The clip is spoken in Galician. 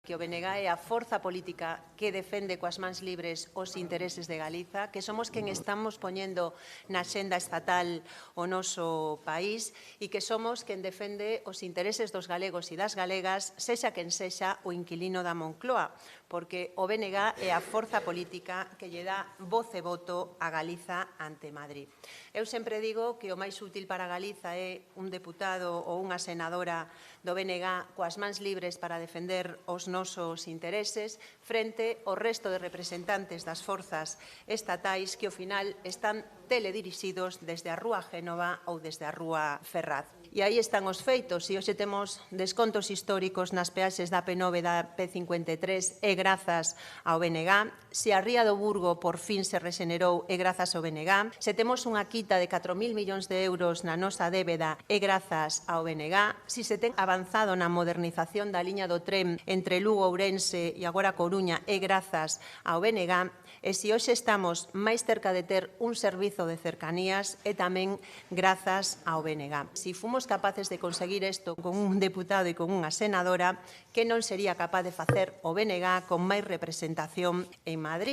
que o BNG é a forza política que defende coas mans libres os intereses de Galiza, que somos quen estamos poñendo na xenda estatal o noso país e que somos quen defende os intereses dos galegos e das galegas, sexa quen sexa o inquilino da Moncloa, porque o BNG é a forza política que lle dá voz e voto a Galiza ante Madrid. Eu sempre digo que o máis útil para Galiza é un deputado ou unha senadora do BNG coas mans libres para defender os nosos intereses frente ao resto de representantes das forzas estatais que ao final están teledirixidos desde a Rúa Génova ou desde a Rúa Ferraz. E aí están os feitos. E hoxe temos descontos históricos nas peaxes da P9 e da P53 e grazas ao BNG. Se a Ría do Burgo por fin se rexenerou é grazas ao BNG. Se temos unha quita de 4.000 millóns de euros na nosa débeda é grazas ao BNG. Se se ten avanzado na modernización da liña do tren entre Lugo, Ourense e agora Coruña é grazas ao BNG. E se hoxe estamos máis cerca de ter un servizo de cercanías é tamén grazas ao BNG. Se fomos capaces de conseguir isto con un deputado e con unha senadora, que non sería capaz de facer o BNG con máis representación en Madrid.